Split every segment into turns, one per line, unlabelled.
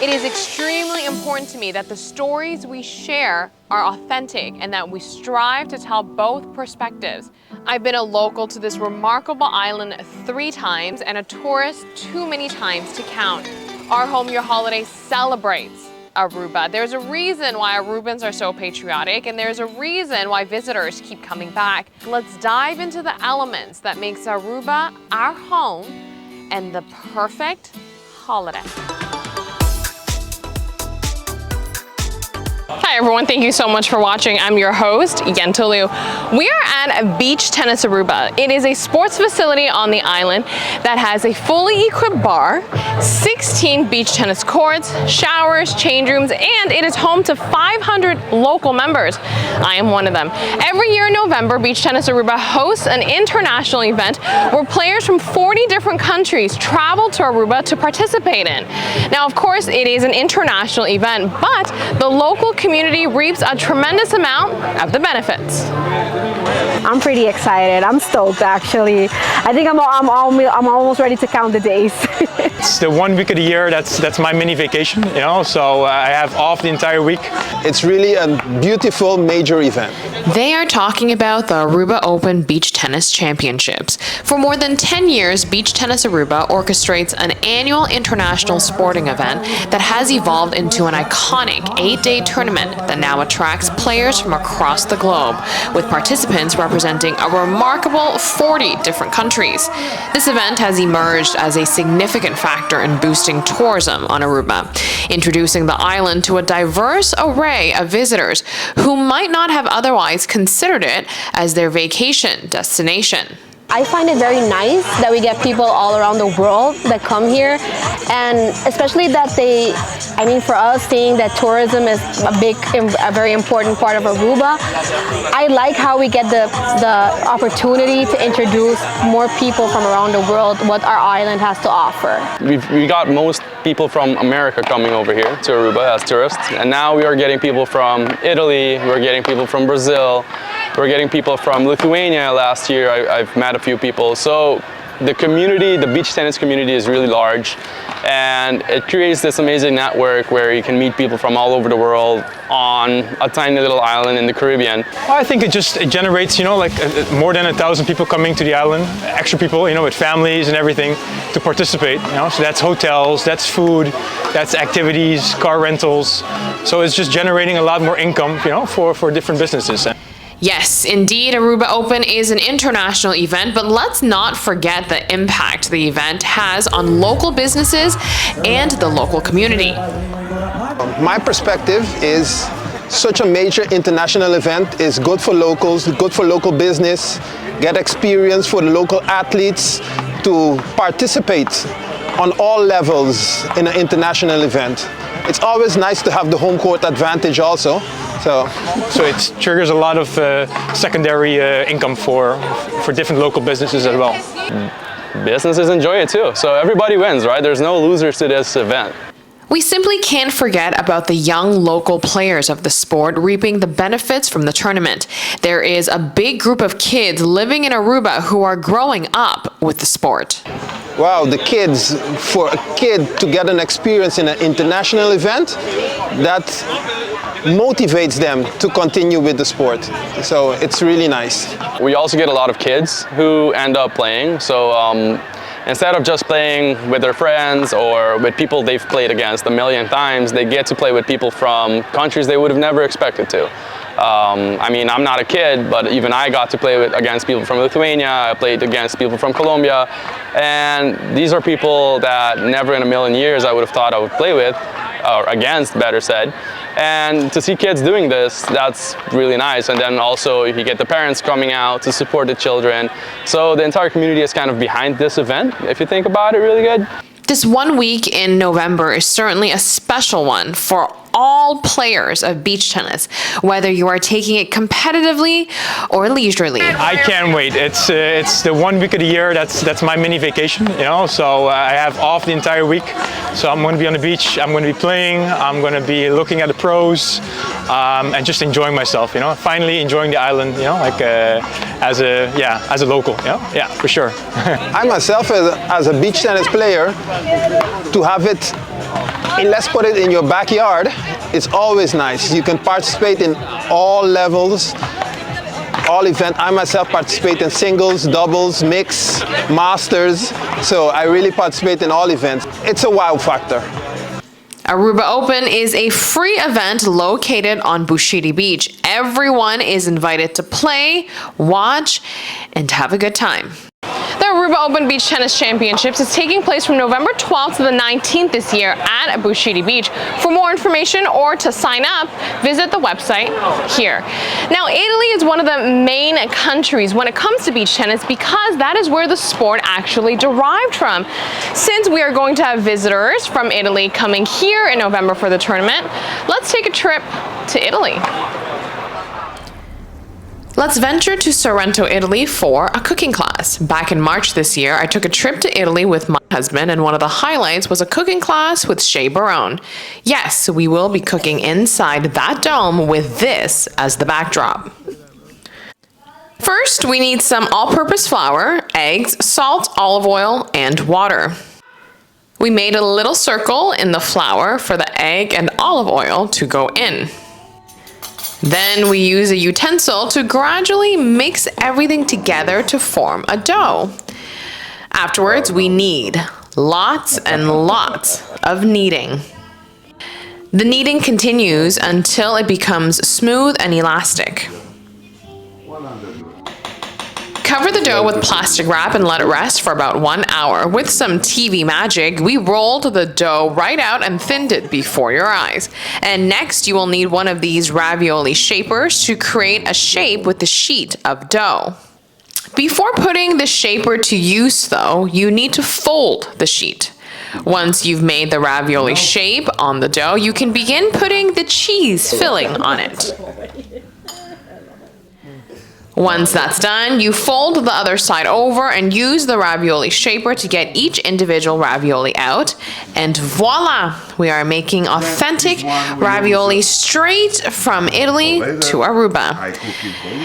It is extremely important to me that the stories we share are authentic and that we strive to tell both perspectives. I've been a local to this remarkable island 3 times and a tourist too many times to count. Our Home Your Holiday celebrates Aruba. There's a reason why Arubans are so patriotic, and there's a reason why visitors keep coming back. Let's dive into the elements that makes Aruba our home and the perfect holiday. Hi everyone, thank you so much for watching. I'm your host, Yenta Liu. We are at Beach Tennis Aruba. It is a sports facility on the island that has a fully equipped bar, 16 beach tennis courts, showers, change rooms, and it is home to 500 local members. I am one of them. Every year in November, Beach Tennis Aruba hosts an international event where players from 40 different countries travel to Aruba to participate in. Now, of course, it is an international event, but the local community reaps a tremendous amount of the benefits.
I'm pretty excited. I'm stoked, actually. I think I'm almost ready to count the days.
It's the 1 week of the year that's my mini vacation, you know, so I have off the entire week.
It's really a beautiful major event.
They are talking about the Aruba Open Beach Tennis Championships. For more than 10 years, Beach Tennis Aruba orchestrates an annual international sporting event that has evolved into an iconic 8-day tournament that now attracts players from across the globe, with participants representing a remarkable 40 different countries. This event has emerged as a significant factor in boosting tourism on Aruba, introducing the island to a diverse array of visitors who might not have otherwise considered it as their vacation destination.
I find it very nice that we get people all around the world that come here, and especially that for us, seeing that tourism is a very important part of Aruba, I like how we get the opportunity to introduce more people from around the world what our island has to offer.
We got most people from America coming over here to Aruba as tourists, and now we are getting people from Italy, we're getting people from Brazil, we're getting people from Lithuania. Last year I've met a few people. So the community, the beach tennis community, is really large, and it creates this amazing network where you can meet people from all over the world on a tiny little island in the Caribbean.
I think it generates, you know, like more than 1,000 people coming to the island, extra people, you know, with families and everything to participate, you know, so that's hotels, that's food, that's activities, car rentals. So it's just generating a lot more income, you know, for different businesses.
Yes, indeed, Aruba Open is an international event, but let's not forget the impact the event has on local businesses and the local community.
My perspective is such a major international event is good for locals, good for local business, get experience for the local athletes to participate on all levels in an international event. It's always nice to have the home court advantage also. So
it triggers a lot of secondary income for different local businesses as well.
Businesses enjoy it too, so everybody wins, right? There's no losers to this event.
We simply can't forget about the young local players of the sport reaping the benefits from the tournament. There is a big group of kids living in Aruba who are growing up with the sport.
Wow, the kids, for a kid to get an experience in an international event, that motivates them to continue with the sport. So it's really nice.
We also get a lot of kids who end up playing. So instead of just playing with their friends or with people they've played against a million times, they get to play with people from countries they would have never expected to. I mean, I'm not a kid, but even I got to play against people from Lithuania. I played against people from Colombia, and these are people that never in a million years I would have thought I would play with, or against, better said. And to see kids doing this, that's really nice. And then also you get the parents coming out to support the children. So the entire community is kind of behind this event, if you think about it really good.
This 1 week in November is certainly a special one for all players of beach tennis, whether you are taking it competitively or leisurely.
I can't wait. It's the 1 week of the year that's my mini vacation, you know, so I have off the entire week. So I'm going to be on the beach, I'm going to be playing, I'm going to be looking at the pros, and just enjoying myself, you know, finally enjoying the island, you know, like as a local, you know? Yeah, for sure.
I myself, as a beach tennis player, to have it And let's put it in your backyard. It's always nice. You can participate in all levels, all events. I myself participate in singles, doubles, mix, masters. So I really participate in all events. It's a wow factor.
Aruba Open is a free event located on Bushiri Beach. Everyone is invited to play, watch, and have a good time. The Aruba Open Beach Tennis Championships is taking place from November 12th to the 19th this year at Bushiri Beach. For more information or to sign up, visit the website here. Now, Italy is one of the main countries when it comes to beach tennis because that is where the sport actually derived from. Since we are going to have visitors from Italy coming here in November for the tournament, let's take a trip to Italy. Let's venture to Sorrento, Italy for a cooking class. Back in March this year, I took a trip to Italy with my husband, and one of the highlights was a cooking class with Shea Barone. Yes, we will be cooking inside that dome with this as the backdrop. First, we need some all-purpose flour, eggs, salt, olive oil, and water. We made a little circle in the flour for the egg and olive oil to go in. Then we use a utensil to gradually mix everything together to form a dough. Afterwards, we knead lots and lots of kneading. The kneading continues until it becomes smooth and elastic. Cover the dough with plastic wrap and let it rest for about 1 hour. With some TV magic, we rolled the dough right out and thinned it before your eyes. And next, you will need one of these ravioli shapers to create a shape with the sheet of dough. Before putting the shaper to use, though, you need to fold the sheet. Once you've made the ravioli shape on the dough, you can begin putting the cheese filling on it. Once that's done, you fold the other side over and use the ravioli shaper to get each individual ravioli out. And voila! We are making authentic ravioli straight from Italy to Aruba.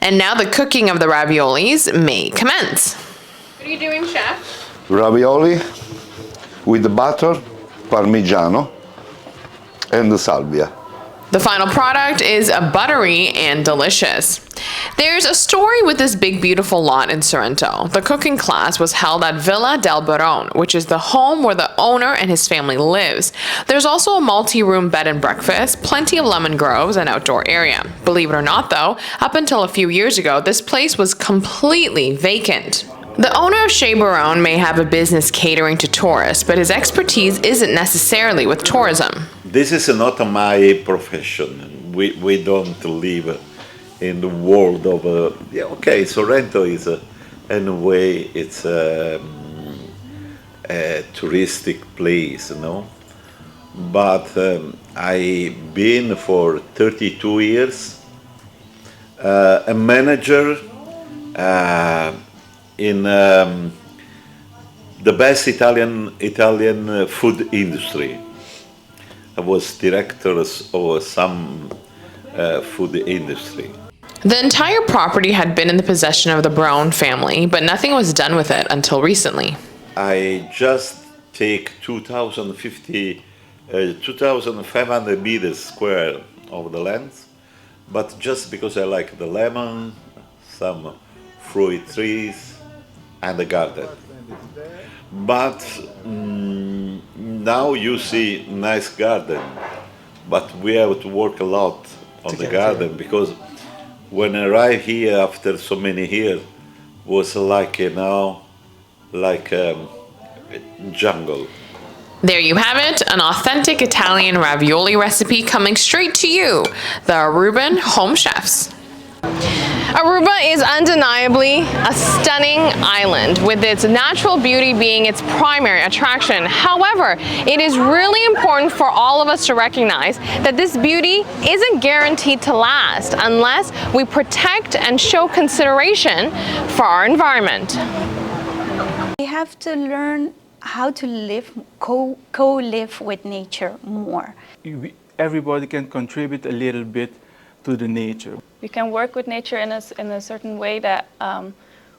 And now the cooking of the raviolis may commence. What are you doing, chef?
Ravioli with the butter, parmigiano, and the salvia.
The final product is buttery and delicious. There's a story with this big, beautiful lot in Sorrento. The cooking class was held at Villa del Barone, which is the home where the owner and his family lives. There's also a multi-room bed and breakfast, plenty of lemon groves, and outdoor area. Believe it or not, though, up until a few years ago, this place was completely vacant. The owner of Shea Barone may have a business catering to tourists, but his expertise isn't necessarily with tourism.
This is not my profession. We don't live in the world of okay. Sorrento is in a way it's a touristic place, you know. But I've been for 32 years a manager in the best Italian food industry. I was director of some food industry.
The entire property had been in the possession of the Barone family, but nothing was done with it until recently.
I just take 2,500 meters square of the land, but just because I like the lemon, some fruit trees, and the garden. But now you see nice garden, but we have to work a lot on the garden because when I arrived here after so many years, was like like a jungle.
There you have it, an authentic Italian ravioli recipe coming straight to you, the Aruban home chefs. Aruba is undeniably a stunning island, with its natural beauty being its primary attraction. However, it is really important for all of us to recognize that this beauty isn't guaranteed to last unless we protect and show consideration for our environment.
We have to learn how to live, co-live with nature more.
Everybody can contribute a little bit to the nature.
We can work with nature in a certain way that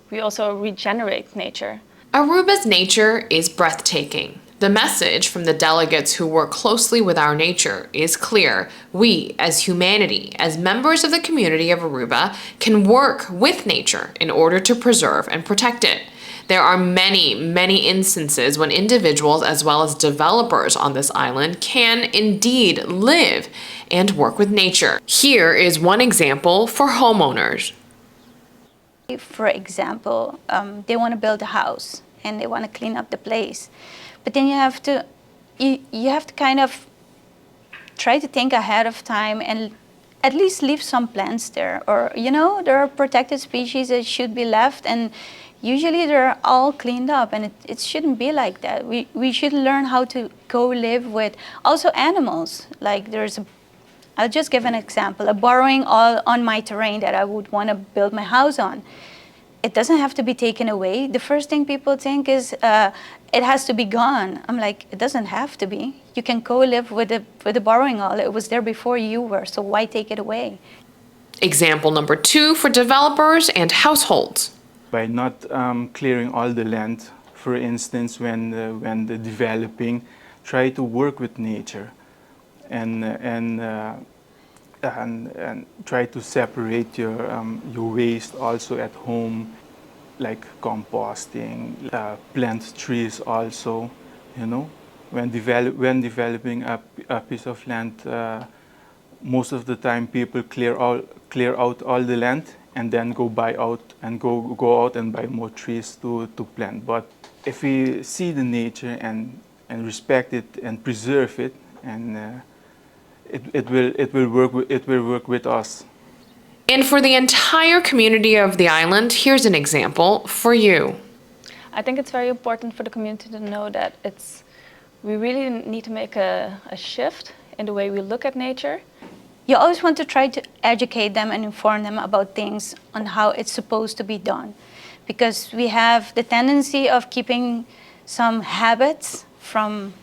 we also regenerate nature.
Aruba's nature is breathtaking. The message from the delegates who work closely with our nature is clear. We, as humanity, as members of the community of Aruba, can work with nature in order to preserve and protect it. There are many, many instances when individuals as well as developers on this island can indeed live and work with nature. Here is one example for homeowners.
For example, they want to build a house and they want to clean up the place. But then you have to kind of try to think ahead of time and at least leave some plants there. Or, you know, there are protected species that should be left, and usually they're all cleaned up, and it shouldn't be like that. We should learn how to co-live with also animals. Like I'll just give an example, a burrowing all on my terrain that I would want to build my house on. It doesn't have to be taken away. The first thing people think is it has to be gone. I'm like, it doesn't have to be. You can co-live with the burrowing all. It was there before you were, so why take it away?
Example number 2 for developers and households.
By not clearing all the land, for instance, when the developing, try to work with nature and try to separate your waste also at home, like composting, plant trees also, you know. When developing a piece of land, most of the time people clear out all the land and then go out and buy more trees to plant. But if we see the nature and respect it and preserve it, and it will work with us.
And for the entire community of the island, here's an example for you.
I think it's very important for the community to know that we really need to make a shift in the way we look at nature.
You always want to try to educate them and inform them about things on how it's supposed to be done. Because we have the tendency of keeping some habits from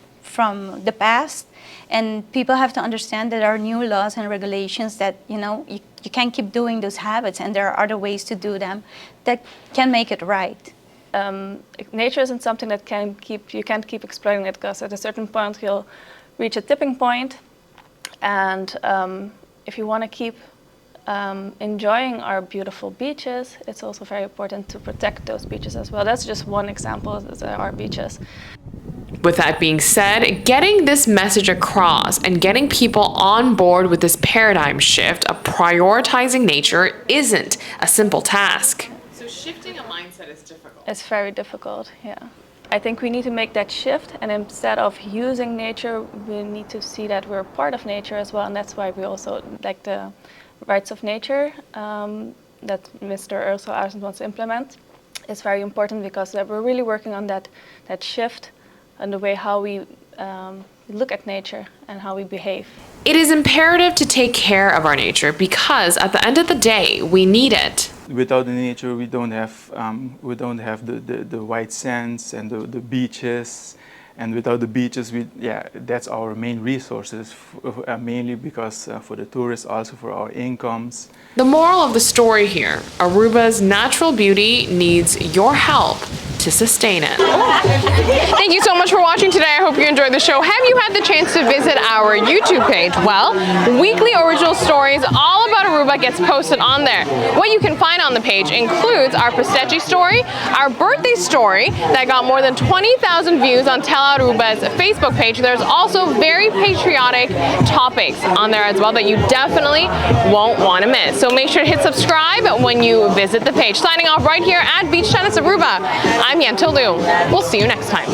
the past, and people have to understand that there are new laws and regulations that, you know, you can't keep doing those habits, and there are other ways to do them that can make it right.
Nature isn't something that you can't keep exploiting it, because at a certain point you'll reach a tipping point, and if you want to keep enjoying our beautiful beaches, it's also very important to protect those beaches as well. That's just one example of our beaches.
With that being said, getting this message across and getting people on board with this paradigm shift of prioritizing nature isn't a simple task. So shifting a mindset is difficult.
It's very difficult, yeah. I think we need to make that shift, and instead of using nature, we need to see that we're part of nature as well, and that's why we also like the rights of nature that Mr. Ursula Arsen wants to implement. It's very important because we're really working on that shift and the way how we look at nature and how we behave.
It is imperative to take care of our nature because at the end of the day, we need it.
Without the nature, we don't have the white sands and the beaches, and without the beaches, that's our main resources, mainly because for the tourists, also for our incomes.
The moral of the story here: Aruba's natural beauty needs your help to sustain it. Thank you so much for watching today. I hope you enjoyed the show. Have you had the chance to visit our YouTube page? Well, weekly original stories all about Aruba gets posted on there. What you can find on the page includes our Pistecchi story, our birthday story that got more than 20,000 views on Tell Aruba's Facebook page. There's also very patriotic topics on there as well that you definitely won't want to miss. So make sure to hit subscribe when you visit the page. Signing off right here at Beach Tennis Aruba. I'm Yantil Liu. We'll see you next time.